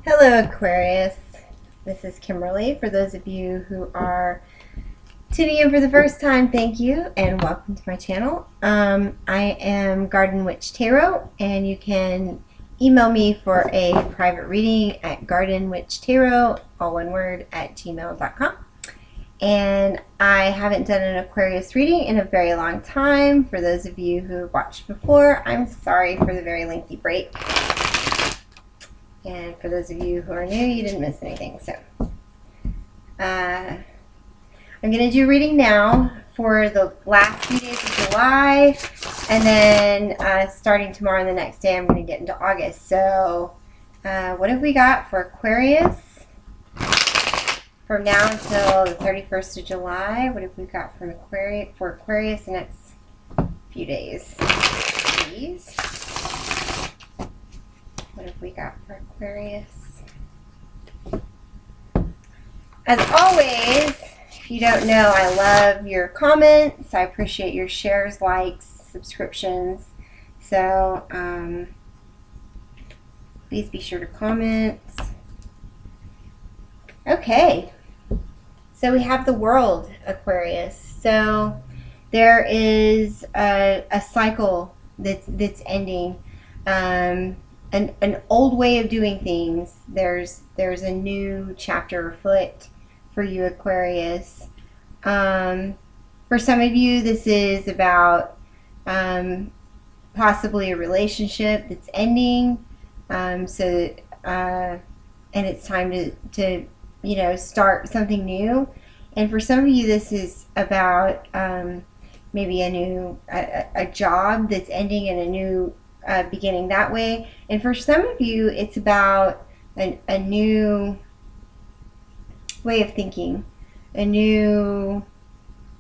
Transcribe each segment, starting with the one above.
Hello, Aquarius. This is Kimberly. For those of you who are tuning in for the first time, thank you and welcome to my channel. I am Garden Witch Tarot, and you can email me for a private reading at gardenwitchtarot, all one word, at gmail.com. And I haven't done an Aquarius reading in a very long time. For those of you who watched before, I'm sorry for the very lengthy break. And for those of you who are new, you didn't miss anything. So I'm going to do a reading now for the last few days of July. And then starting tomorrow and the next day, I'm going to get into August. So what have we got for Aquarius? From now until the 31st of July, what have we got for Aquarius the next few days? Please. What have we got for Aquarius? As always, if you don't know, I love your comments. I appreciate your shares, likes, subscriptions. So please be sure to comment. Okay. So we have the world, Aquarius. So there is a cycle that's ending. An old way of doing things. There's a new chapter afoot for you, Aquarius. For some of you, this is about possibly a relationship that's ending. And it's time to start something new. And for some of you, this is about maybe a job that's ending and a new beginning that way. And for some of you, it's about a new way of thinking, a new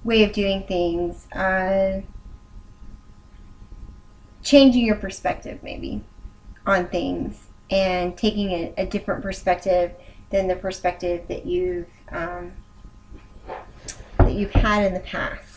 way of doing things, changing your perspective maybe on things and taking a different perspective than the perspective that you've had in the past.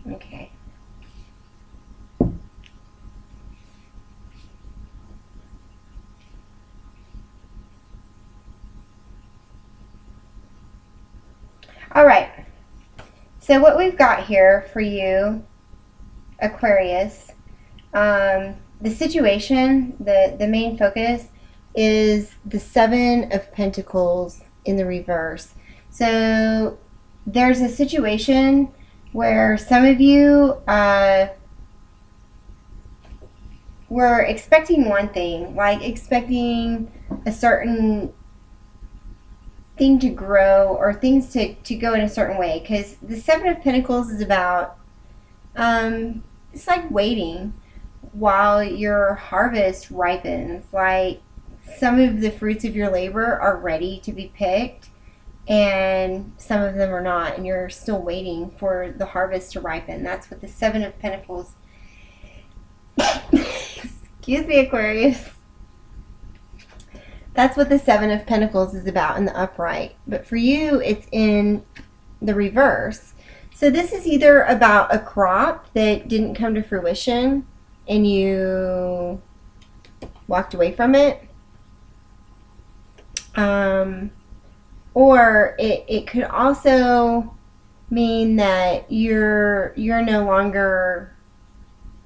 Okay. All right. So what we've got here for you, Aquarius, the situation, the main focus is the Seven of Pentacles in the reverse. So there's a situation where some of you were expecting one thing, like expecting a certain thing to grow or things to go in a certain way. Because the Seven of Pentacles is about, it's like waiting while your harvest ripens. Like some of the fruits of your labor are ready to be picked, and some of them are not, and you're still waiting for the harvest to ripen. That's what the Seven of Pentacles excuse me, Aquarius. That's what the Seven of Pentacles is about in the upright. But for you, it's in the reverse. So this is either about a crop that didn't come to fruition and you walked away from it, or it could also mean that you're no longer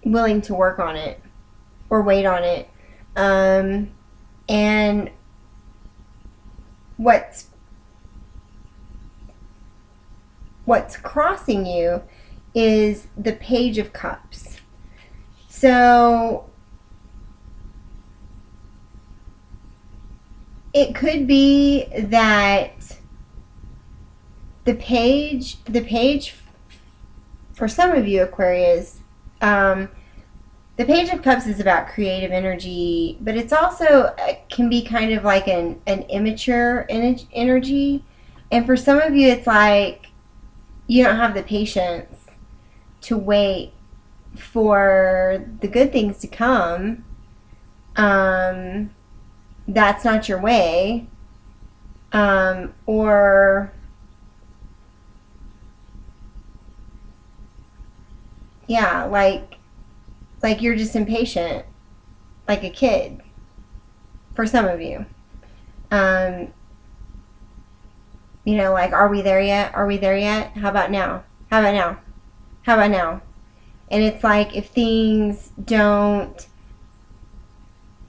willing to work on it or wait on it. And what's crossing you is the Page of Cups. So it could be that the page for some of you, Aquarius, the Page of Cups is about creative energy, but it's also can be kind of like an immature energy. And for some of you, it's like you don't have the patience to wait for the good things to come. that's not your way, or yeah, like you're just impatient, like a kid for some of you. Um, like, are we there yet? Are we there yet? How about now? How about now? How about now? And it's like, if things don't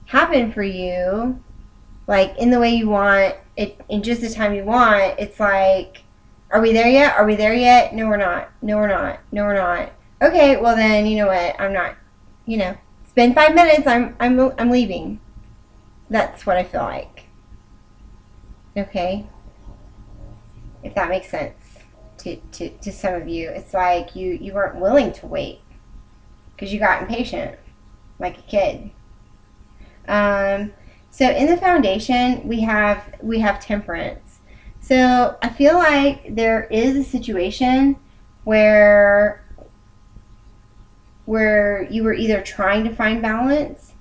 happen for you, like in the way you want it, in just the time you want, it's like, are we there yet? Are we there yet? No, we're not. No, we're not. No, we're not. Okay, well then, you know what? I'm not. It's been 5 minutes. I'm leaving. That's what I feel like. Okay, if that makes sense to some of you, it's like you weren't willing to wait because you got impatient, like a kid. So in the foundation, we have temperance. So I feel like there is a situation where you were either trying to find balance,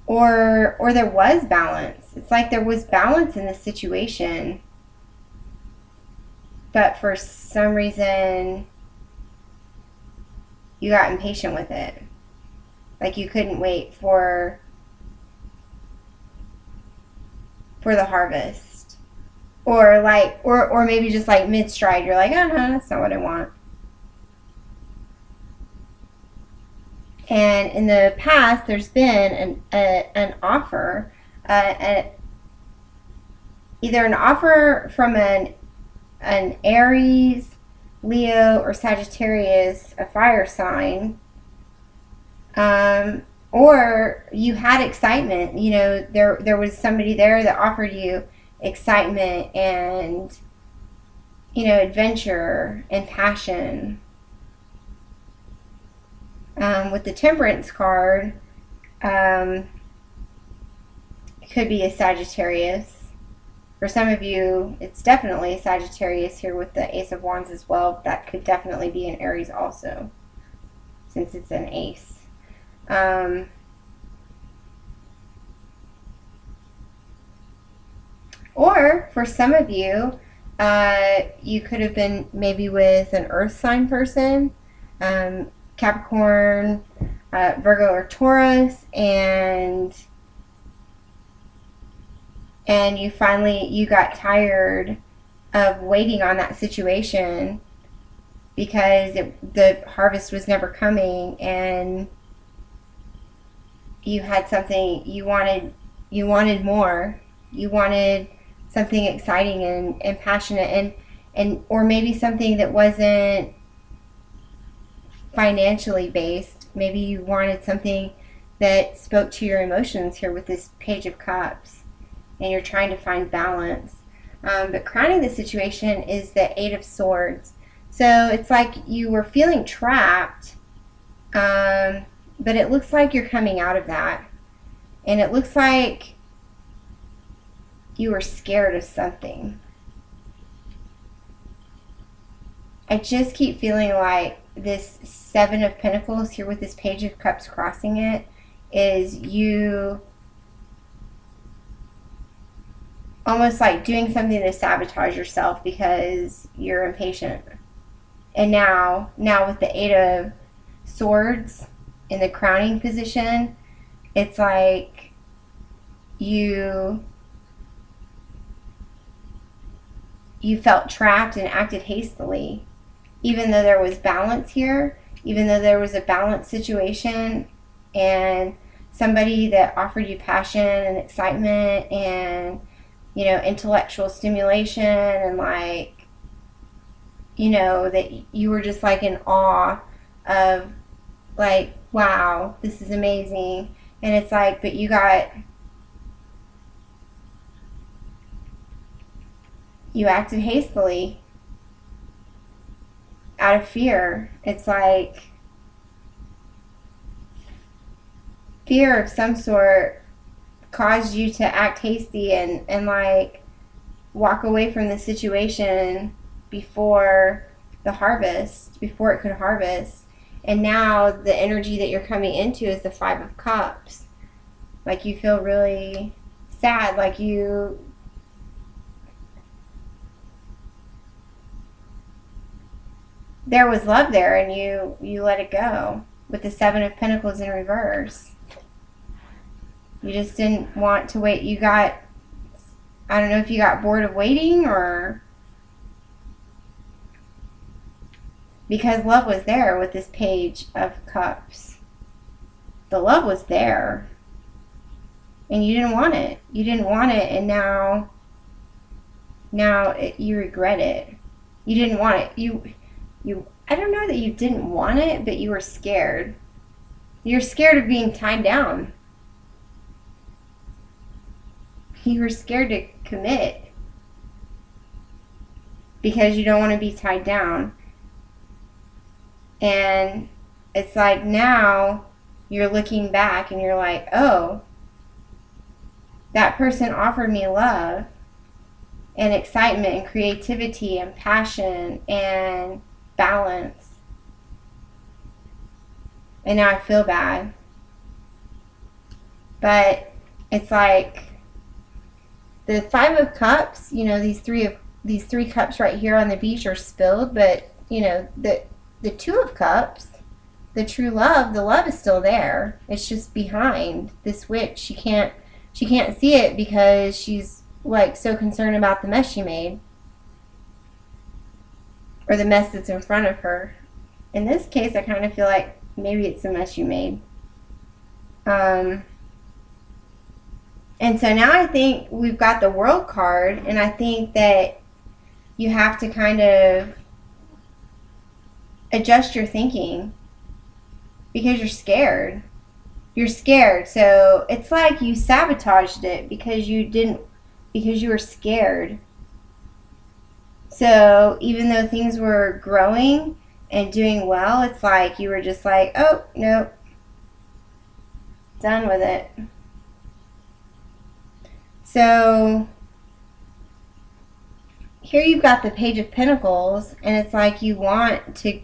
or there was balance. It's like there was balance in the situation, but for some reason you got impatient with it. Like you couldn't wait for the harvest. Or maybe just like mid stride you're like, oh no, that's not what I want. And in the past there's been an offer, either an offer from an Aries, Leo, or Sagittarius, a fire sign, or you had excitement. There was somebody there that offered you excitement and adventure and passion. With the Temperance card, it could be a Sagittarius. For some of you, it's definitely a Sagittarius here with the Ace of Wands as well. That could definitely be an Aries also, since it's an ace. Or for some of you, you could have been maybe with an earth sign person, Capricorn, Virgo, or Taurus, and you got tired of waiting on that situation because the harvest was never coming, and you had something you wanted more. You wanted something exciting and passionate, and or maybe something that wasn't financially based. Maybe you wanted something that spoke to your emotions here with this Page of Cups, and you're trying to find balance. But crowning the situation is the Eight of Swords. So it's like you were feeling trapped, but it looks like you're coming out of that. And it looks like you were scared of something. I just keep feeling like this Seven of Pentacles here with this Page of Cups crossing it is you almost like doing something to sabotage yourself because you're impatient. And now with the Eight of Swords in the crowning position, it's like you felt trapped and acted hastily, even though there was balance here, even though there was a balanced situation and somebody that offered you passion and excitement and intellectual stimulation, and that you were just like in awe of, like, wow, this is amazing. And it's like, but you acted hastily out of fear. It's like fear of some sort caused you to act hasty and like walk away from the situation before the harvest, before it could harvest. And now the energy that you're coming into is the Five of Cups. Like you feel really sad, like there was love there and you let it go with the Seven of Pentacles in reverse. You just didn't want to wait. You got, I don't know if you got bored of waiting or because love was there with this Page of Cups. The love was there and you didn't want it. You didn't want it, and now you regret it. You didn't want it. I don't know that you didn't want it, but you were scared. You're scared of being tied down. You were scared to commit because you don't want to be tied down. And it's like now you're looking back and you're like, oh, that person offered me love and excitement and creativity and passion and balance. And now I feel bad. But it's like the Five of Cups, you know, these three cups right here on the beach are spilled, but you know, the Two of Cups, the true love, the love is still there. It's just behind this witch. She can't see it because she's like so concerned about the mess she made. Or the mess that's in front of her. In this case, I kind of feel like maybe it's the mess you made. And so now I think we've got the World card, and I think that you have to kind of adjust your thinking because you're scared. You're scared. So it's like you sabotaged it because you were scared. So even though things were growing and doing well, it's like you were just like, oh, nope, done with it. So here you've got the Page of Pentacles, and it's like you want to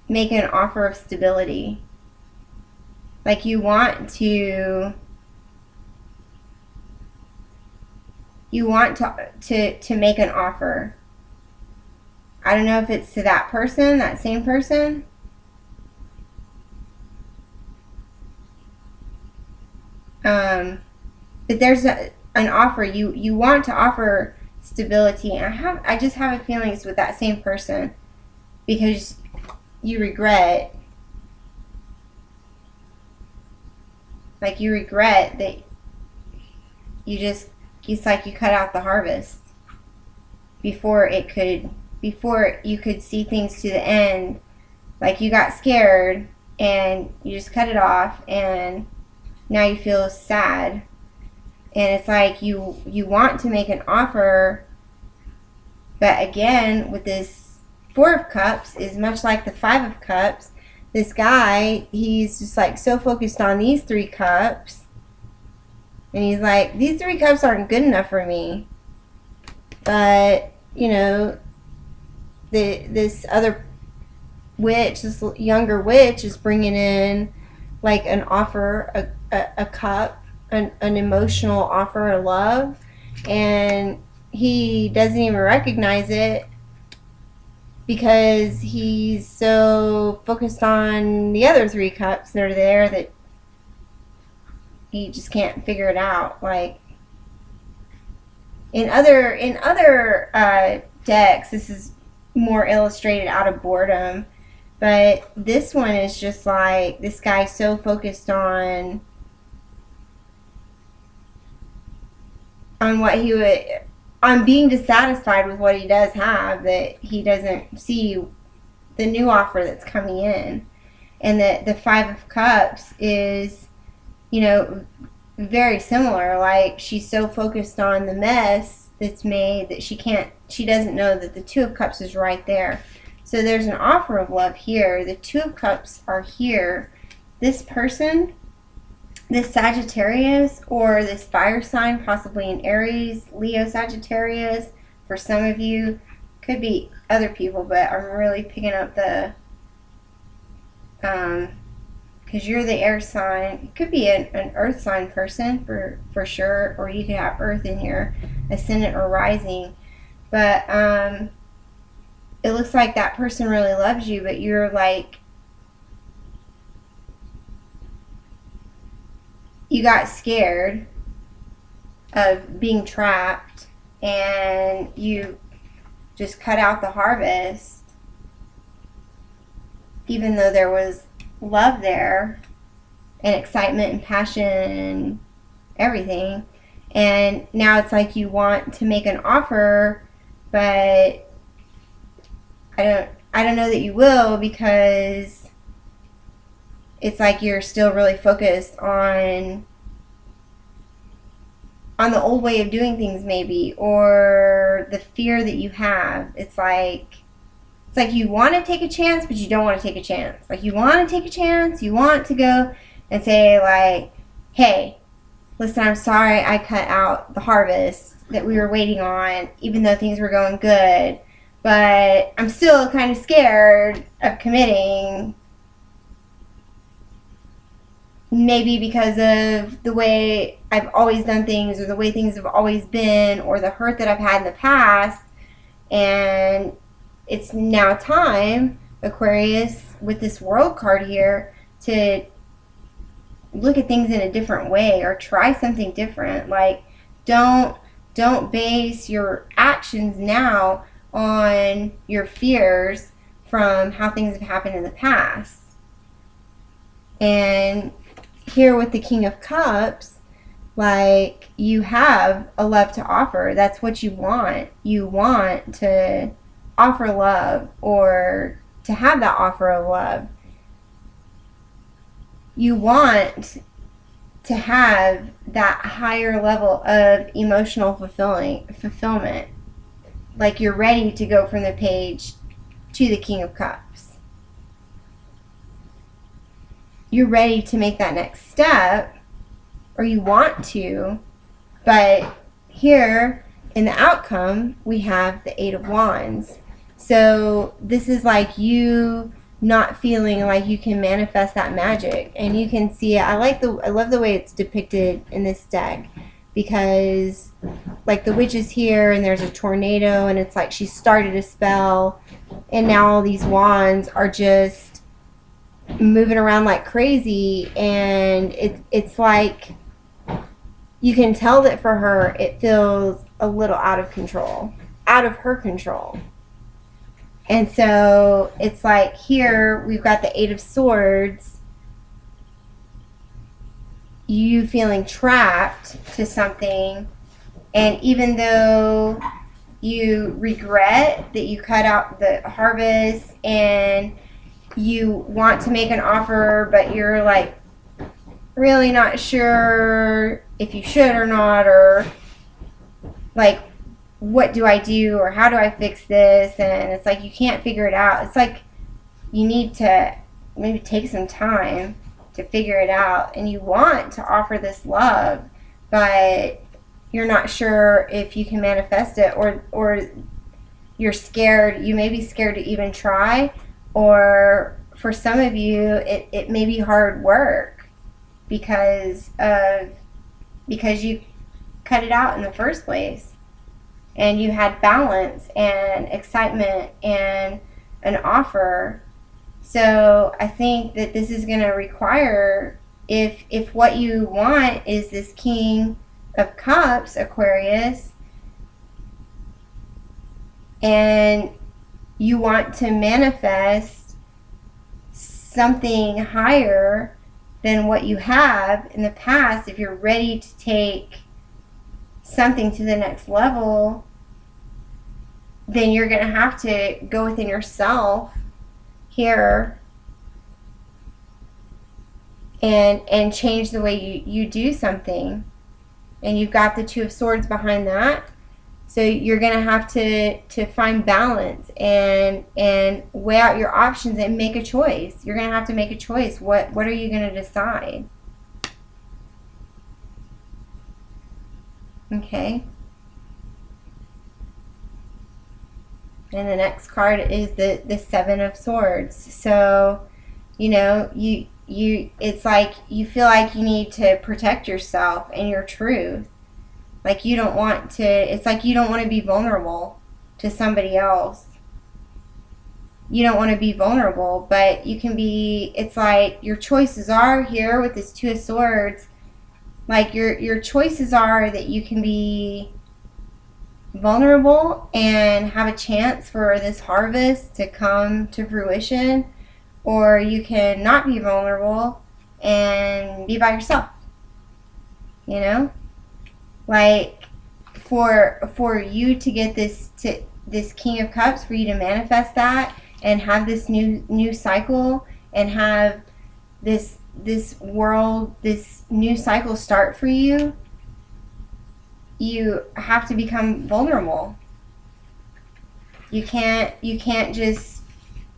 make an offer of stability. Like you want to make an offer. I don't know if it's to that person, that same person. But there's an offer. You want to offer stability, and I just have a feeling it's with that same person because you regret, like you regret that it's like you cut out the harvest before you could see things to the end. Like you got scared and you just cut it off, and now you feel sad. And it's like you want to make an offer, but again, with this Four of Cups is much like the Five of Cups. This guy, he's just like so focused on these three cups, and he's like, these three cups aren't good enough for me. But you know, this other witch, this younger witch, is bringing in like an offer, a cup, an emotional offer of love, and he doesn't even recognize it because he's so focused on the other three cups that are there that he just can't figure it out. Like in other decks, this is more illustrated out of boredom, but this one is just like this guy's so focused on being dissatisfied with what he does have that he doesn't see the new offer that's coming in. And that the Five of Cups is, you know, very similar. Like she's so focused on the mess that's made that she doesn't know that the Two of Cups is right there. So there's an offer of love here. The Two of Cups are here. This person, this Sagittarius or this fire sign, possibly an Aries, Leo, Sagittarius, for some of you, could be other people, but I'm really picking up the because you're the air sign. It could be an earth sign person for sure, or you could have earth in your ascendant or rising. But it looks like that person really loves you, but you're like, you got scared of being trapped and you just cut out the harvest, even though there was love there and excitement and passion and everything. And now it's like you want to make an offer, but I don't know that you will, because it's like you're still really focused on the old way of doing things, maybe, or the fear that you have. It's like you want to take a chance, but you don't want to take a chance. Like, you want to take a chance, you want to go and say, like, hey, listen, I'm sorry I cut out the harvest that we were waiting on, even though things were going good, but I'm still kind of scared of committing, maybe because of the way I've always done things, or the way things have always been, or the hurt that I've had in the past. And it's now time, Aquarius, with this World card here, to look at things in a different way or try something different. Like, don't base your actions now on your fears from how things have happened in the past. And here with the King of Cups, like, you have a love to offer. That's what you want. You want to offer love, or to have that offer of love. You want to have that higher level of emotional fulfillment. Like, you're ready to go from the Page to the King of Cups. You're ready to make that next step, or you want to, but here in the outcome we have the Eight of Wands. So this is like you not feeling like you can manifest that magic, and you can see it. I love the way it's depicted in this deck, because like the witch is here and there's a tornado, and it's like she started a spell, and now all these wands are just moving around like crazy, and it's like you can tell that for her it feels a little out of her control. And so it's like here we've got the Eight of Swords, you feeling trapped to something, and even though you regret that you cut out the harvest and you want to make an offer, but you're like really not sure if you should or not, or like, what do I do, or how do I fix this? And it's like you can't figure it out. It's like you need to maybe take some time to figure it out, and you want to offer this love, but you're not sure if you can manifest it, or you're scared. You may be scared to even try, or for some of you it may be hard work because you cut it out in the first place, and you had balance and excitement and an offer. So I think that this is going to require, if what you want is this King of Cups, Aquarius, and you want to manifest something higher than what you have in the past, if you're ready to take something to the next level, then you're going to have to go within yourself here and change the way you do something. And you've got the Two of Swords behind that. So you're going to have to find balance and weigh out your options and make a choice. You're going to have to make a choice. What are you going to decide? Okay. And the next card is the Seven of Swords. So You know, it's like you feel like you need to protect yourself and your truth. Like you don't want to, it's like you don't want to be vulnerable to somebody else. You don't want to be vulnerable, but you can be, it's like your choices are here with this Two of Swords. Like your choices are that you can be vulnerable and have a chance for this harvest to come to fruition, or you can not be vulnerable and be by yourself. You know, like for you to get this King of Cups, for you to manifest that and have this new cycle and have this world, this new cycle start for you, you have to become vulnerable. You can't just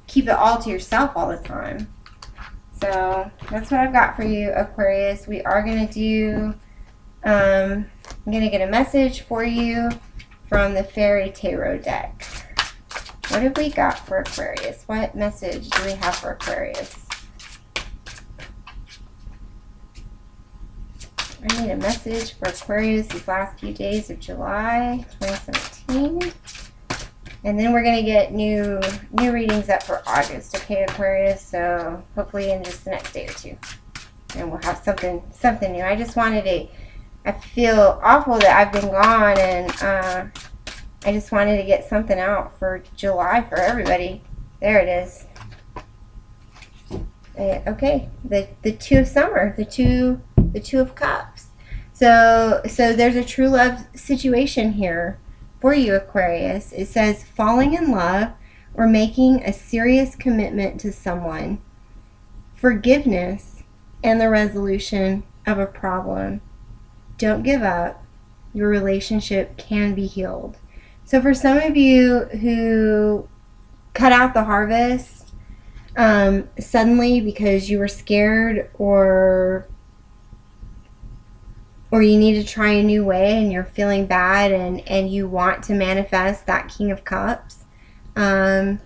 keep it all to yourself all the time. So that's what I've got for you, Aquarius. We are going to do, I'm going to get a message for you from the Fairy Tarot deck. What have we got for Aquarius? What message do we have for Aquarius? I need a message for Aquarius these last few days of July 2017. And then we're going to get new readings up for August, okay, Aquarius? So hopefully in just the next day or two. And we'll have something new. I just wanted to, I feel awful that I've been gone, and I just wanted to get something out for July for everybody. There it is. Okay, the Two of Summer, the two of Cups. So there's a true love situation here for you, Aquarius. It says falling in love or making a serious commitment to someone, forgiveness, and the resolution of a problem. Don't give up. Your relationship can be healed. So for some of you who cut out the harvest suddenly because you were scared, or you need to try a new way and you're feeling bad, and you want to manifest that King of Cups, true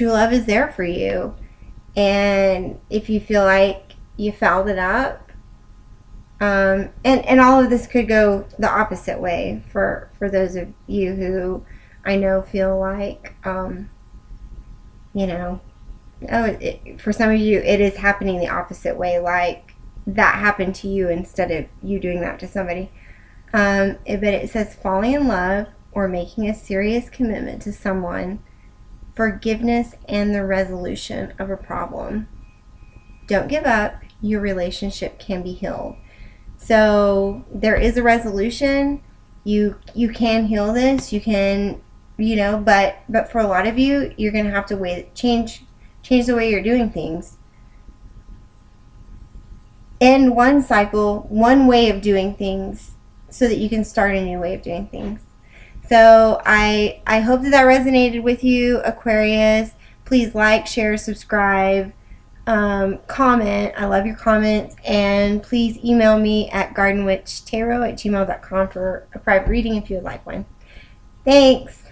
love is there for you. And if you feel like you fouled it up, and all of this could go the opposite way for those of you who I know feel like, you know, for some of you it is happening the opposite way, like that happened to you instead of you doing that to somebody. But it says falling in love or making a serious commitment to someone, forgiveness, and the resolution of a problem. Don't give up. Your relationship can be healed. So there is a resolution. You can heal this. You can, but for a lot of you, you're going to have to change the way you're doing things. End one cycle, one way of doing things, so that you can start a new way of doing things. So I hope that resonated with you, Aquarius. Please like, share, subscribe, comment. I love your comments. And please email me at gardenwitchtarot@gmail.com for a private reading if you would like one. Thanks.